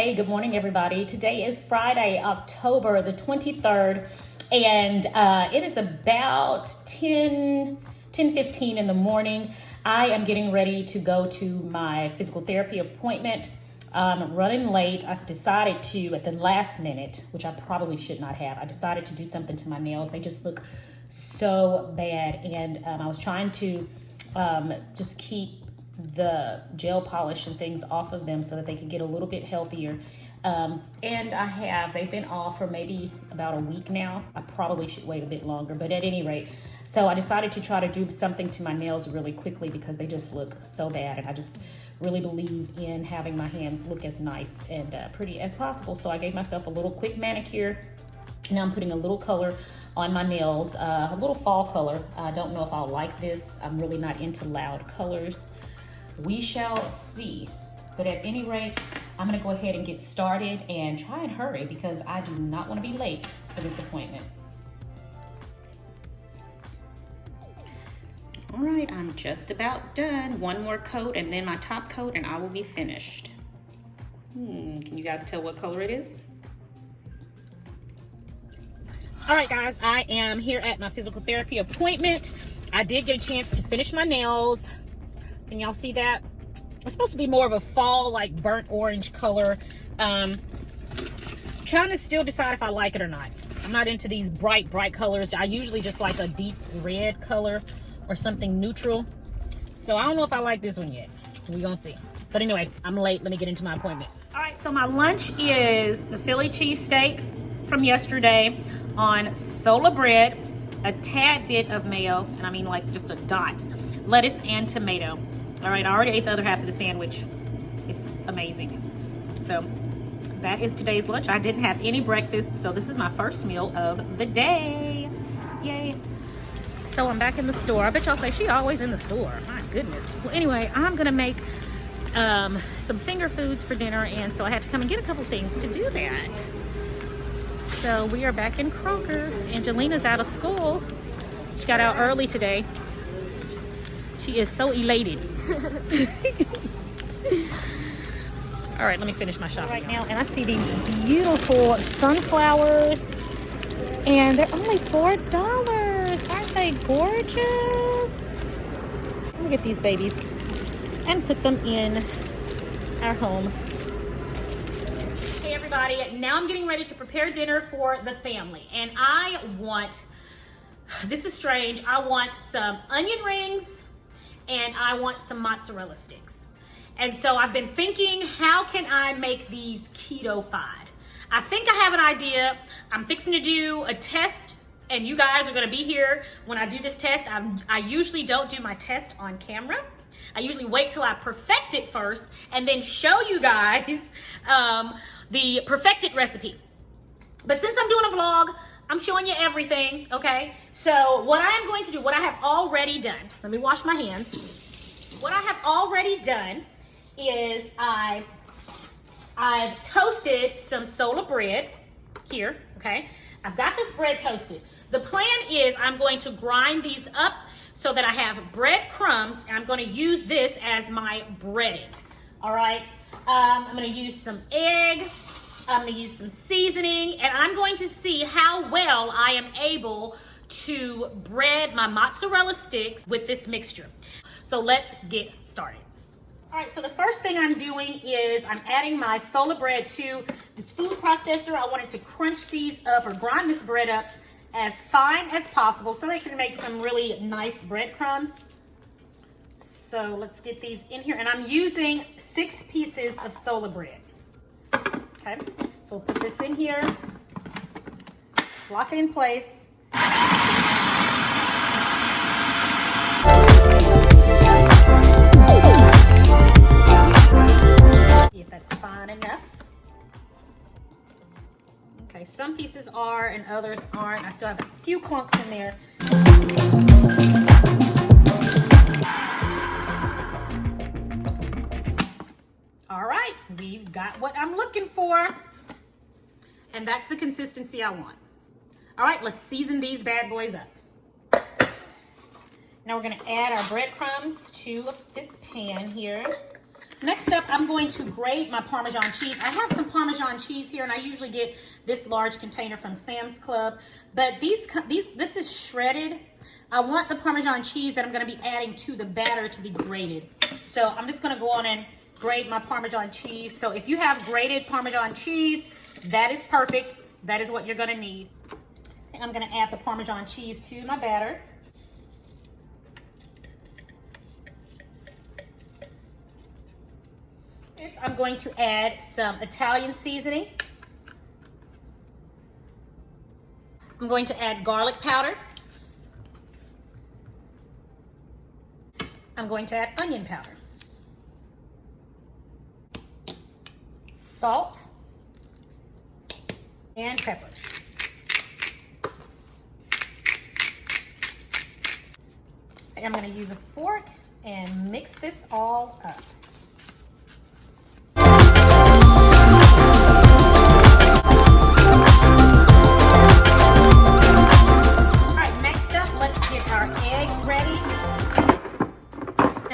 Hey, good morning, everybody. Today is Friday, October the 23rd, and it is about 10:15 in the morning. I am getting ready to go to my physical therapy appointment. I'm running late. I decided to, at the last minute, which I probably should not have, I decided to do something to my nails. They just look so bad, and I was trying to just keep the gel polish and things off of them so that they can get a little bit healthier. And they've been off for maybe about a week now. I probably should wait a bit longer, but at any rate, so I decided to try to do something to my nails really quickly because they just look so bad, and I just really believe in having my hands look as nice and pretty as possible. So I gave myself a little quick manicure. Now I'm putting a little color on my nails, a little fall color. I don't know if I'll like this. I'm really not into loud colors. We shall see. But at any rate, I'm gonna go ahead and get started and try and hurry because I do not want to be late for this appointment. All right, I'm just about done. One more coat and then my top coat and I will be finished. Can you guys tell what color it is? All right, guys, I am here at my physical therapy appointment. I did get a chance to finish my nails. Can y'all see that? It's supposed to be more of a fall, like burnt orange color. Trying to still decide if I like it or not. I'm not into these bright colors. I usually just like a deep red color or something neutral. So I don't know if I like this one yet. We're gonna see. But anyway, I'm late. Let me get into my appointment. All right, so my lunch is the Philly cheesesteak from yesterday on sola bread, a tad bit of mayo, and I mean like just a dot, lettuce and tomato. All right, I already ate the other half of the sandwich. It's amazing. So that is today's lunch. I didn't have any breakfast, so this is my first meal of the day. Yay. So I'm back in the store. I bet y'all say she always in the store. My goodness. Well, anyway, I'm gonna make some finger foods for dinner, and so I had to come and get a couple things to do that. So we are back in Kroger. Angelina's out of school. She got out early today. She is so elated. All right, let me finish my shopping right now. And I see these beautiful sunflowers, and they're only $4. Aren't they gorgeous? Let me get these babies and put them in our home. Hey everybody, now I'm getting ready to prepare dinner for the family, and I want, this is strange, I want some onion rings and I want some mozzarella sticks. And so I've been thinking, how can I make these keto-fied? I think I have an idea. I'm fixing to do a test, and you guys are gonna be here when I do this test. I usually don't do my test on camera. I usually wait till I perfect it first and then show you guys the perfected recipe. But since I'm doing a vlog, I'm showing you everything, okay? So what I am going to do, what I have already done, let me wash my hands. What I have already done is I've toasted some sola bread here, okay? I've got this bread toasted. The plan is I'm going to grind these up so that I have bread crumbs, and I'm gonna use this as my breading, all right? I'm gonna use some egg, I'm gonna use some seasoning, and I'm going to see how well I am able to bread my mozzarella sticks with this mixture. So let's get started. All right, so the first thing I'm doing is I'm adding my sola bread to this food processor. I wanted to crunch these up or grind this bread up as fine as possible so they can make some really nice breadcrumbs. So let's get these in here, and I'm using 6 pieces of sola bread. Okay, so we'll put this in here, lock it in place. See if that's fine enough. Okay, some pieces are and others aren't. I still have a few clumps in there. All right, we've got what I'm looking for. And that's the consistency I want. All right, let's season these bad boys up. Now we're gonna add our breadcrumbs to this pan here. Next up, I'm going to grate my Parmesan cheese. I have some Parmesan cheese here, and I usually get this large container from Sam's Club. But this is shredded. I want the Parmesan cheese that I'm going to be adding to the batter to be grated. So I'm just going to go on and grate my Parmesan cheese. So if you have grated Parmesan cheese, that is perfect. That is what you're going to need. And I'm going to add the Parmesan cheese to my batter. I'm going to add some Italian seasoning. I'm going to add garlic powder. I'm going to add onion powder. Salt and pepper. I'm going to use a fork and mix this all up.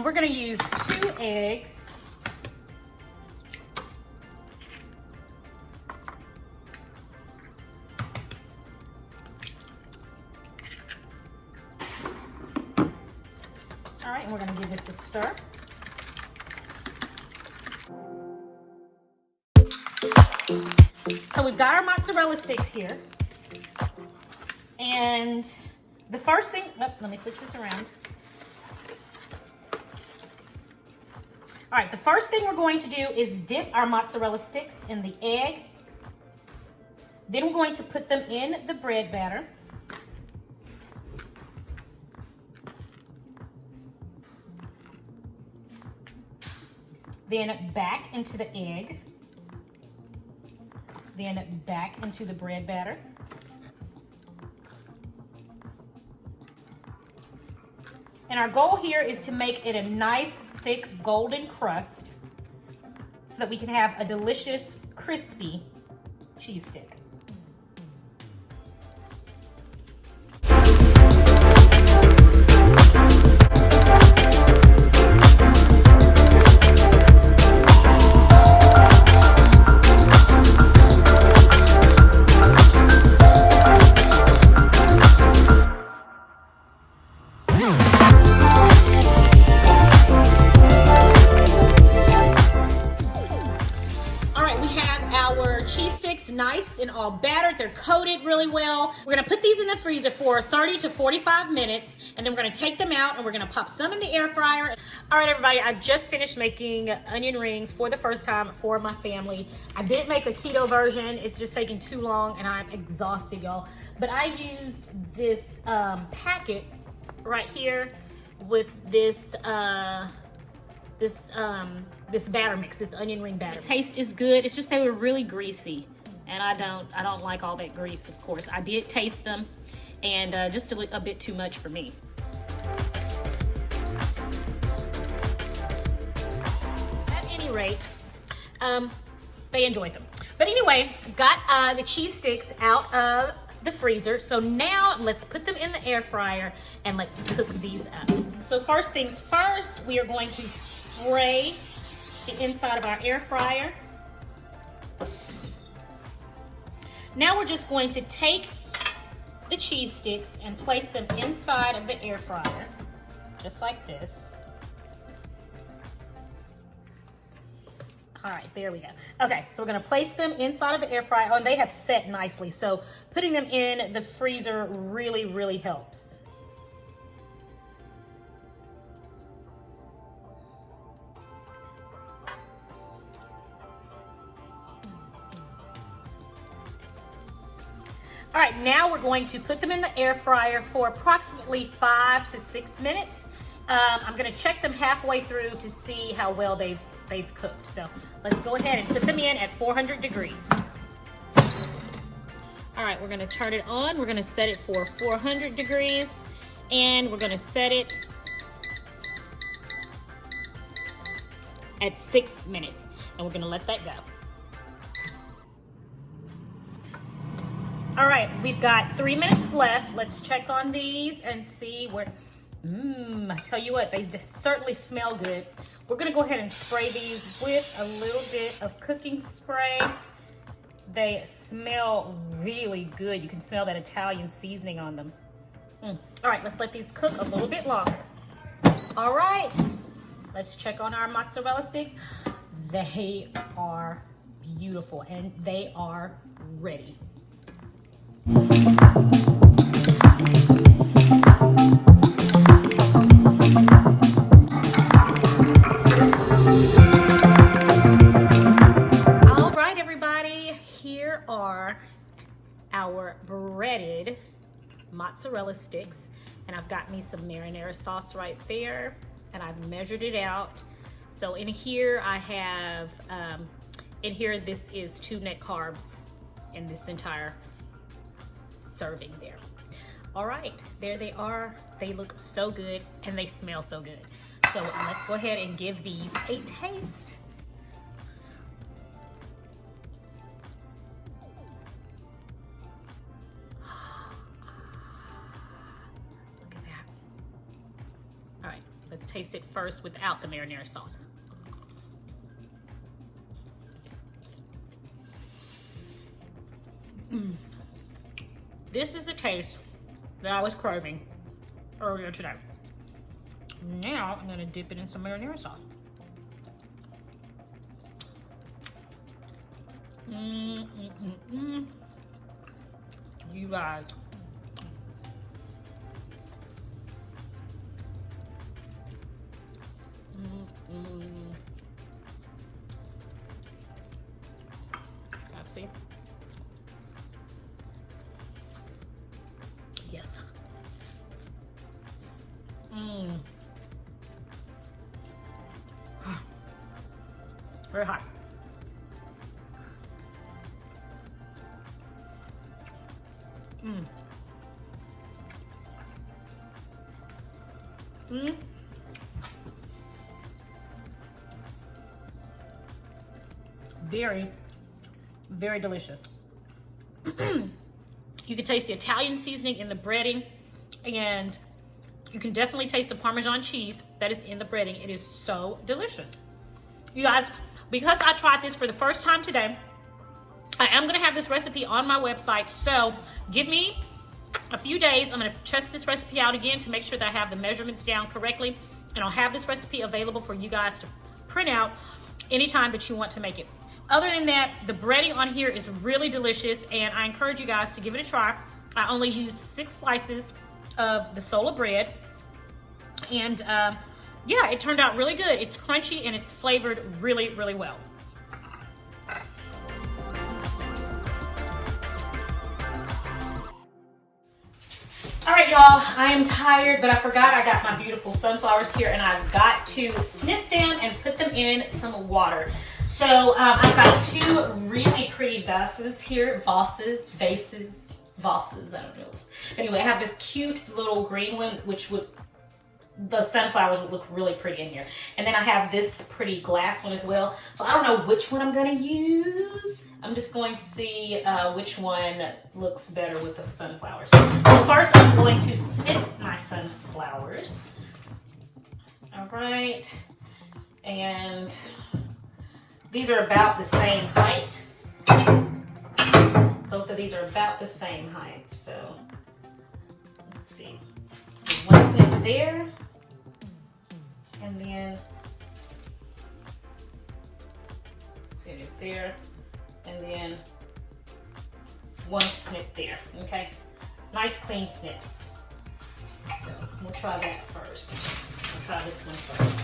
We're going to use 2 eggs. All right, and we're going to give this a stir. So we've got our mozzarella sticks here. And the first thing, let me switch this around. All right, the first thing we're going to do is dip our mozzarella sticks in the egg. Then we're going to put them in the bread batter. Then back into the egg. Then back into the bread batter. And our goal here is to make it a nice, thick, golden crust so that we can have a delicious, crispy cheese stick. Nice and all battered. They're coated really well. We're going to put these in the freezer for 30 to 45 minutes, and then we're going to take them out and we're going to pop some in the air fryer. All right, everybody, I just finished making onion rings for the first time for my family. I didn't make the keto version. It's just taking too long and I'm exhausted, y'all. But I used this packet right here with this this batter mix, this onion ring batter. The taste is good. It's just they were really greasy. And I don't like all that grease, of course. I did taste them, and just a bit too much for me. At any rate, they enjoyed them. But anyway, got the cheese sticks out of the freezer. So now let's put them in the air fryer and let's cook these up. So first things first, we are going to spray the inside of our air fryer. Now we're just going to take the cheese sticks and place them inside of the air fryer, just like this. All right, there we go. Okay, so we're gonna place them inside of the air fryer. Oh, and they have set nicely, so putting them in the freezer really, really helps. All right, now we're going to put them in the air fryer for approximately 5 to 6 minutes. I'm gonna check them halfway through to see how well they've cooked. So let's go ahead and put them in at 400 degrees. All right, we're gonna turn it on. We're gonna set it for 400 degrees and we're gonna set it at 6 minutes and we're gonna let that go. All right, we've got 3 minutes left. Let's check on these and see where, I tell you what, they just certainly smell good. We're gonna go ahead and spray these with a little bit of cooking spray. They smell really good. You can smell that Italian seasoning on them. All right, let's let these cook a little bit longer. All right, let's check on our mozzarella sticks. They are beautiful and they are ready. All right, everybody, here are our breaded mozzarella sticks, and I've got me some marinara sauce right there, and I've measured it out. So in here I have this is 2 net carbs in this entire serving there. All right, there they are. They look so good and they smell so good. So let's go ahead and give these a taste. Look at that. All right, let's taste it first without the marinara sauce. This is the taste that I was craving earlier today. Now I'm gonna dip it in some marinara sauce. You guys. Let's see. Yes. Very hot. Very, very delicious. You can taste the Italian seasoning in the breading, and you can definitely taste the Parmesan cheese that is in the breading. It is so delicious. You guys, because I tried this for the first time today, I am gonna have this recipe on my website, so give me a few days. I'm gonna test this recipe out again to make sure that I have the measurements down correctly, and I'll have this recipe available for you guys to print out anytime that you want to make it. Other than that, the breading on here is really delicious, and I encourage you guys to give it a try. I only used 6 slices of the Sola bread, and yeah, it turned out really good. It's crunchy and it's flavored really, really well. All right, y'all, I am tired, but I forgot I got my beautiful sunflowers here, and I've got to snip them and put them in some water. So I've got 2 really pretty vases here, vases, I don't know. Anyway, I have this cute little green one, which the sunflowers would look really pretty in here. And then I have this pretty glass one as well. So I don't know which one I'm gonna use. I'm just going to see which one looks better with the sunflowers. So first I'm going to snip my sunflowers. All right, and these are about the same height. Both of these are about the same height, so let's see. There's one snip there, and then snip it there, and then one snip there, okay? Nice clean snips. So we'll try that first. We'll try this one first.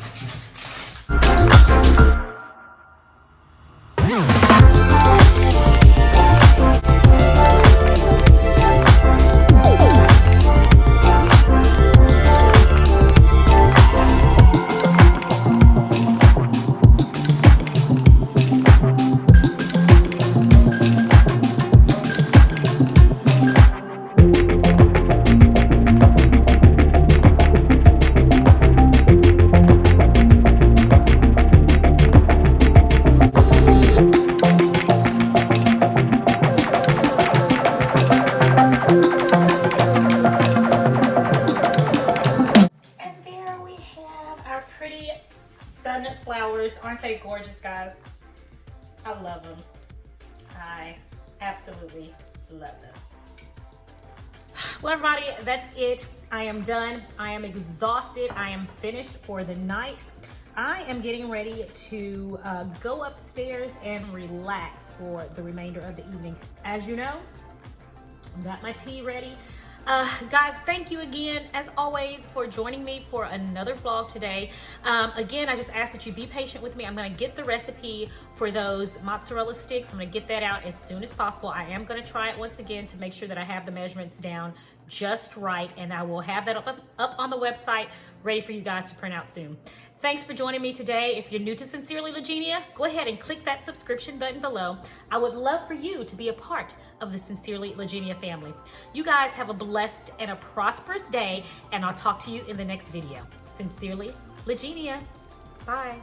sunflowers. Aren't they gorgeous, guys? I love them. I absolutely love them. Well, everybody, that's it. I am done. I am exhausted. I am finished for the night. I am getting ready to go upstairs and relax for the remainder of the evening. As you know, I've got my tea ready. Guys, thank you again, as always, for joining me for another vlog today. Again, I just ask that you be patient with me. I'm going to get the recipe for those mozzarella sticks. I'm going to get that out as soon as possible. I am going to try it once again to make sure that I have the measurements down just right, and I will have that up on the website ready for you guys to print out soon. Thanks for joining me today. If you're new to Sincerely Legenia, go ahead and click that subscription button below. I would love for you to be a part of the Sincerely Legenia family. You guys have a blessed and a prosperous day, and I'll talk to you in the next video. Sincerely Legenia. Bye.